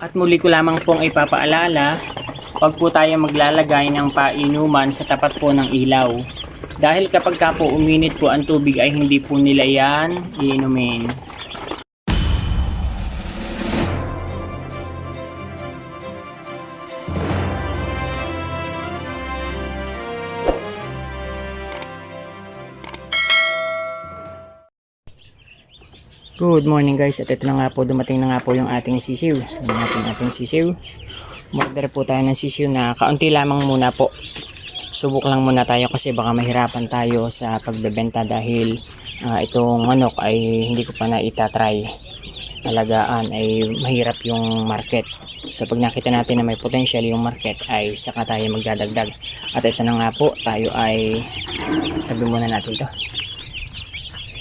At muli ko lamang pong ipapaalala, huwag po tayo maglalagay ng painuman sa tapat po ng ilaw. Dahil kapag ka po uminit po ang tubig ay hindi po nila yan iinumin. Good morning guys, at ito na nga po, dumating na nga po yung ating sisiw. Ating sisiw. Order po tayo ng sisiw na kaunti lamang muna po. Subok lang muna tayo kasi baka mahirapan tayo sa pagbebenta dahil itong manok ay hindi ko pa na itatry. Alagaan ay mahirap yung market. So pag nakita natin na may potential yung market ay saka tayo magdadagdag. At ito na nga po, tayo ay tabi muna natin ito.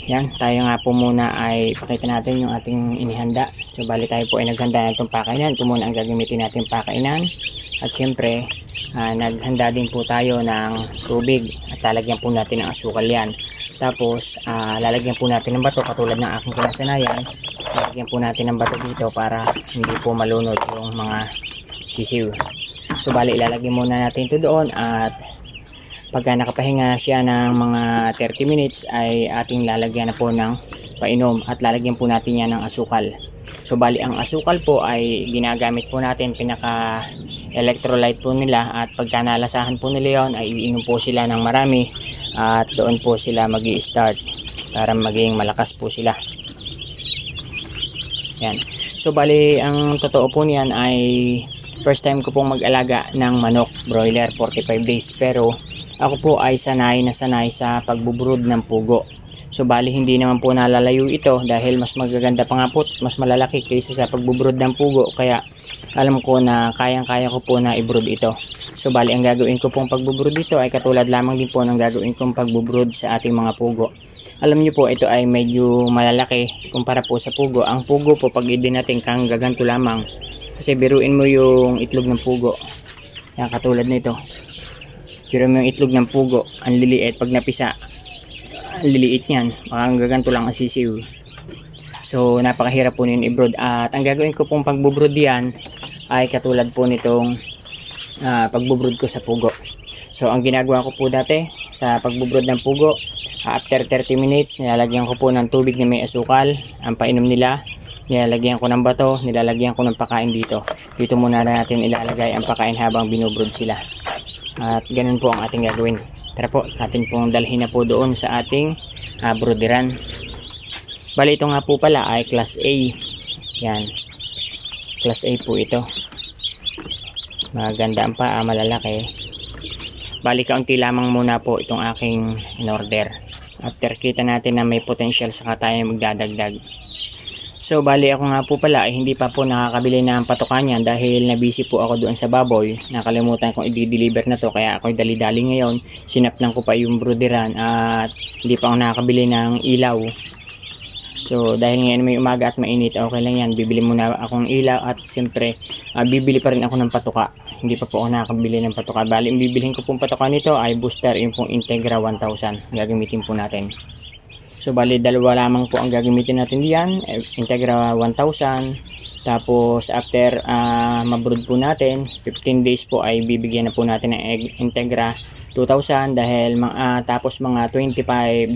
Yan, tayo nga po muna ay pakita natin yung ating inihanda. So bali tayo po ay naghanda na itong pakainan. Ito muna ang gagamitin natin pakainan. At syempre, naghanda din po tayo ng tubig. At lalagyan po natin ng asukal yan. Tapos, lalagyan po natin ng bato katulad ng aking kinasanayan. Lalagyan po natin ng bato dito para hindi po malunod yung mga sisiw. So bali, ilalagyan muna natin ito doon at pagka nakapahinga siya ng mga 30 minutes ay ating lalagyan na po ng painom at lalagyan po natin yan ng asukal. So bali ang asukal po ay ginagamit po natin, pinaka electrolyte po nila, at pagka nalasahan po nila yon ay iinom po sila ng marami at doon po sila magi-start para maging malakas po sila. Yan. So bali ang totoo po niyan ay first time ko pong mag-alaga ng manok broiler, 45 days, pero ako po ay sanay na sanay sa pagbubrood ng pugo. So bali hindi naman po nalalayo ito dahil mas magaganda pa nga po, mas malalaki kaysa sa pagbubrood ng pugo, kaya alam ko na kayang-kaya ko po na i-brood ito. So bali ang gagawin ko pong pagbubrood dito ay katulad lamang din po ng gagawin kong pagbubrood sa ating mga pugo. Alam niyo po, ito ay medyo malalaki kumpara po sa pugo. Ang pugo po pag idinating kang gaganto lamang, kasi biruin mo yung itlog ng pugo. Yan, katulad nito. Pero yung itlog ng pugo, ang liliit pag napisa. Ang liliit niyan, parang gaganto lang ang sisiw. So napakahirap po nyo i-brood. At ang gagawin ko pong pagbubrood yan ay katulad po nitong pagbubrood ko sa pugo. So ang ginagawa ko po dati sa pagbubrood ng pugo, after 30 minutes nilalagyan ko po ng tubig na may asukal ang painom nila. Nilalagyan ko ng bato, nilalagyan ko ng pakain dito. Dito muna natin ilalagay ang pakain habang binubrood sila. At ganun po ang ating gagawin. Tara po, atin pong dalhin na po doon sa ating brooderan. Bali ito nga po pala ay class A. Yan. Class A po ito. Maganda ang paa, malalaki. Bali kaunti lamang muna po itong aking in-order. After kita natin na may potential, saka tayo magdadagdag. So bali ako nga po pala ay hindi pa po nakakabili ng patukan yan dahil nabisi po ako doon sa baboy. Nakalimutan kong i-deliver na to, kaya ako'y dali-dali ngayon. Sinapnan ko pa yung brooderan at hindi pa ako nakakabili ng ilaw. So dahil ngayon may umaga at mainit, okay lang yan. Bibili muna akong ilaw at siyempre bibili pa rin ako ng patuka. Hindi pa po ako nakakabili ng patuka. Bali ang bibilihin ko pong patuka nito ay booster, yung pong Integra 1000. Gagamitin po natin. So bali dalawa lamang po ang gagamitin natin diyan, Integra 1000. Tapos after mabrood po natin 15 days po ay bibigyan na po natin ng Integra 2000 dahil tapos mga 25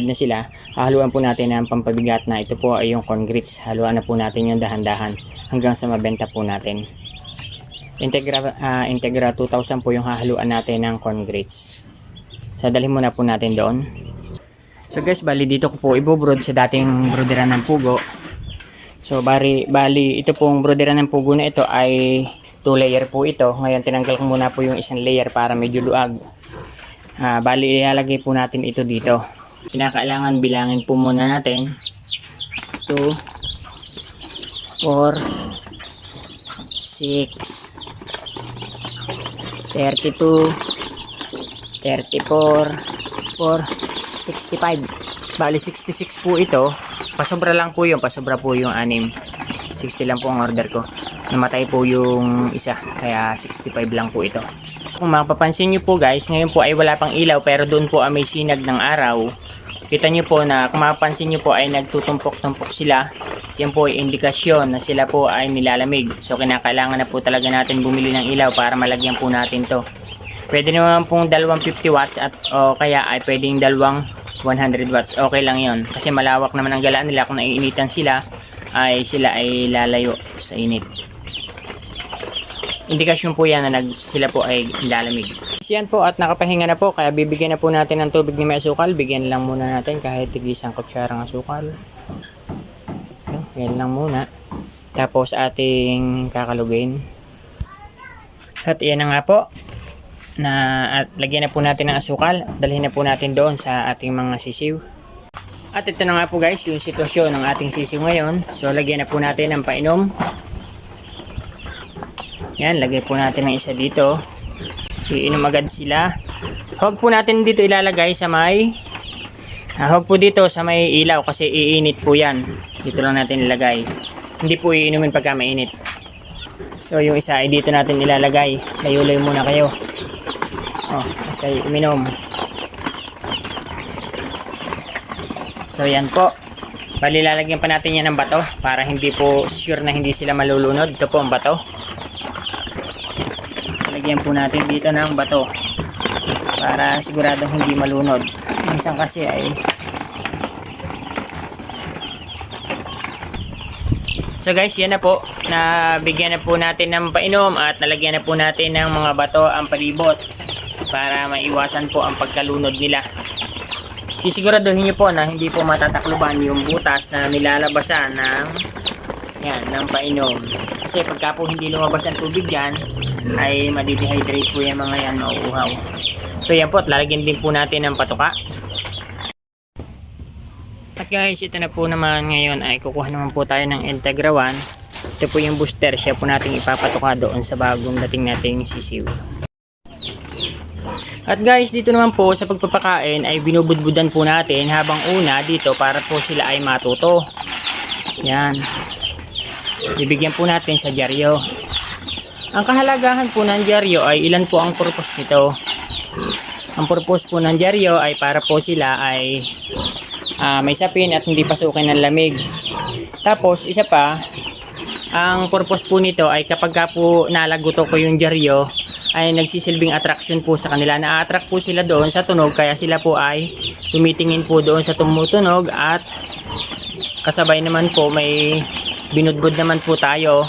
na sila, haluan po natin ng pampabigat na ito po ay yung corn grits. Haluan na po natin yung dahan-dahan hanggang sa mabenta po natin. Integra 2000 po yung hahaluan natin ng corn grits. So dalhin muna po natin doon. So guys, bali dito ko po ibobrood sa dating brooderan ng pugo. So bali ito pong brooderan ng pugo na ito ay 2 layer po ito. Ngayon tinanggal ko muna po yung isang layer para medyo luag. Bali ilalagay po natin ito dito. Kinakailangan bilangin po muna natin 2, 4, 6, 32, 34, 65. Bali 66 po ito. Pasobra lang po yun, pasobra po yung 6. 60 lang po ang order ko. Namatay po yung isa, kaya 65 lang po ito. Kung mapapansin nyo po guys, ngayon po ay wala pang ilaw pero doon po ay may sinag ng araw. Kita nyo po na kung mapapansin nyo po ay nagtutumpok-tumpok sila. yan po ay indikasyon na sila po ay nilalamig. So kinakailangan na po talaga natin bumili ng ilaw para malagyan po natin to. Pwede naman pong dalawang 50 watts at o kaya ay pwedeng dalawang 100 watts. Okay lang yon kasi malawak naman ang galaan nila. Kung naiinitan sila ay lalayo sa init. Indikasyon po yan na sila po ay lalamig. Yan po at nakapahinga na po, kaya bibigyan na po natin ng tubig ni may asukal. Bigyan lang muna natin kahit tig-isang kutsarang asukal. Yan lang muna. Tapos ating kakalugin. At yan na nga po. At lagyan na po natin ng asukal. Dalhin na po natin doon sa ating mga sisiw. At ito na nga po guys, yung sitwasyon ng ating sisiw ngayon. So lagyan na po natin ng painom. Yan, lagay po natin ng isa dito. Iinom agad sila. Huwag po natin dito ilalagay sa may huwag po dito sa may ilaw kasi iinit po yan. Dito lang natin ilagay. Hindi po iinumin pagka mainit. So yung isa ay dito natin ilalagay. Layo-layo muna kayo. Okay, uminom. So yan po. Bali lalagyan pa natin yan ng bato para hindi po sure na hindi sila malulunod. Ito po ang bato. Lagyan po natin dito ng bato para siguradong hindi malunod. Minsan kasi ay so guys, yan na po. Nabigyan na po natin ng painom at nalagyan na po natin ng mga bato ang palibot para maiwasan po ang pagkalunod nila. Sisiguraduhin nyo po na hindi po matatakluban yung butas na nilalabasan ng painom. Kasi pagka po hindi lumabas ang tubig yan, ay madidehydrate po yung mga yan, mauuhaw. So yan po, at lalagyan din po natin ng patuka. At guys, ito na po naman ngayon ay kukuha naman po tayo ng Integra 1. Ito po yung booster, siya po natin ipapatuka doon sa bagong dating nating sisiw. At guys, dito naman po sa pagpapakain ay binubudbudan po natin habang una dito para po sila ay matuto. Yan. Bibigyan po natin sa dyaryo. Ang kahalagahan po ng dyaryo ay ilan po ang purpose nito. Ang purpose po ng dyaryo ay para po sila ay may sapin at hindi pasukin ng lamig. Tapos isa pa, ang purpose po nito ay kapag po nalaguto ko yung dyaryo ay nagsisilbing attraction po sa kanila. Na-attract po sila doon sa tunog kaya sila po ay tumitingin po doon sa tumutunog at kasabay naman po may binudbud naman po tayo.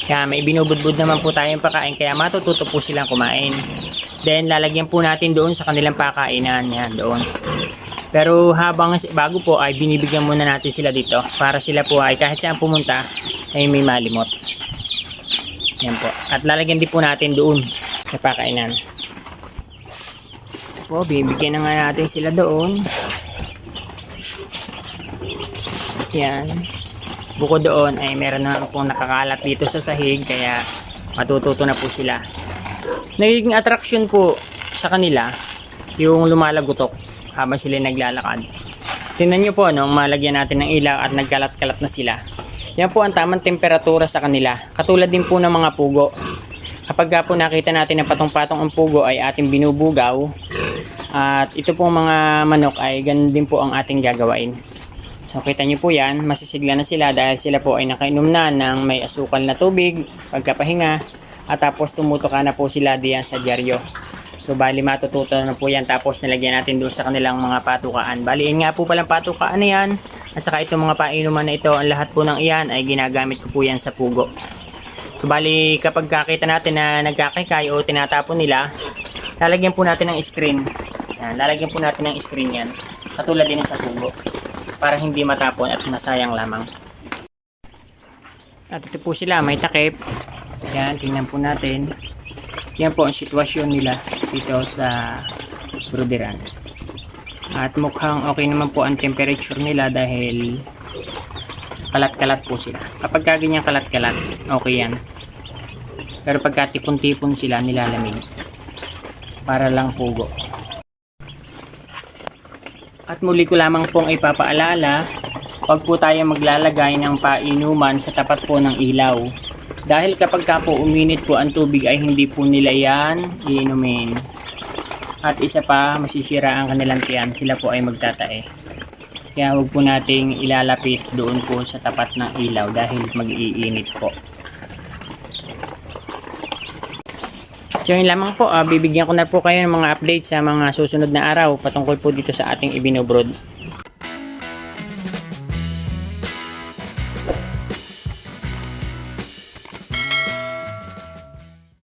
Kaya may binubudbud naman po tayong pakain kaya matututo po silang kumain. Then lalagyan po natin doon sa kanilang pakainan. Yan doon. Pero bago po ay binibigyan muna natin sila dito para sila po ay kahit saan pumunta ay may malimot. Yan po. At lalagyan din po natin doon sa pakainan. Po, bibigyan na nga natin sila doon. Yan. Bukod doon ay meron na pong nakakalat dito sa sahig kaya matututo na po sila. Nagiging attraction po sa kanila yung lumalagutok habang sila naglalakad. Tingnan nyo po nung malagyan natin ng ilaw at nagkalat-kalat na sila. Yan po ang tamang temperatura sa kanila. Katulad din po ng mga pugo. Kapag po nakita natin na patong-patong ang pugo ay ating binubugaw. At ito pong mga manok ay ganun din po ang ating gagawain. So kita nyo po yan, masisigla na sila dahil sila po ay nakainom na ng may asukal na tubig, pagkapahinga, at tapos tumutuka na po sila diyan sa dyaryo. So bali matututo na po yan tapos nilagyan natin doon sa kanilang mga patukaan. Bali nga po palang patukaan na yan at saka itong mga painuman na ito, ang lahat po ng iyan ay ginagamit ko po yan sa pugo. So bali kapag kakita natin na nagkakikay o tinatapon nila, lalagyan po natin ng screen. Yan, lalagyan po natin ng screen yan, katulad din sa pugo. Para hindi matapon at masayang lamang. At ito po sila, may takip. Yan, tingnan po natin. Yan po ang sitwasyon nila dito sa brooderan. At mukhang okay naman po ang temperature nila dahil kalat-kalat po sila. Kapag ganyan kalat-kalat, okay yan. Pero pagka tipon-tipon sila, nilalamig. Para lang pugo. At muli ko lamang pong ipapaalala, huwag po tayo maglalagay ng painuman sa tapat po ng ilaw. Dahil kapag po uminit po ang tubig ay hindi po nila yan iinumin. At isa pa, masisira ang kanilang tiyan, sila po ay magtatae. Kaya huwag po nating ilalapit doon po sa tapat ng ilaw dahil mag-iinit po. So yun lamang po, bibigyan ko na po kayo ng mga update sa mga susunod na araw patungkol po dito sa ating ibinobrood.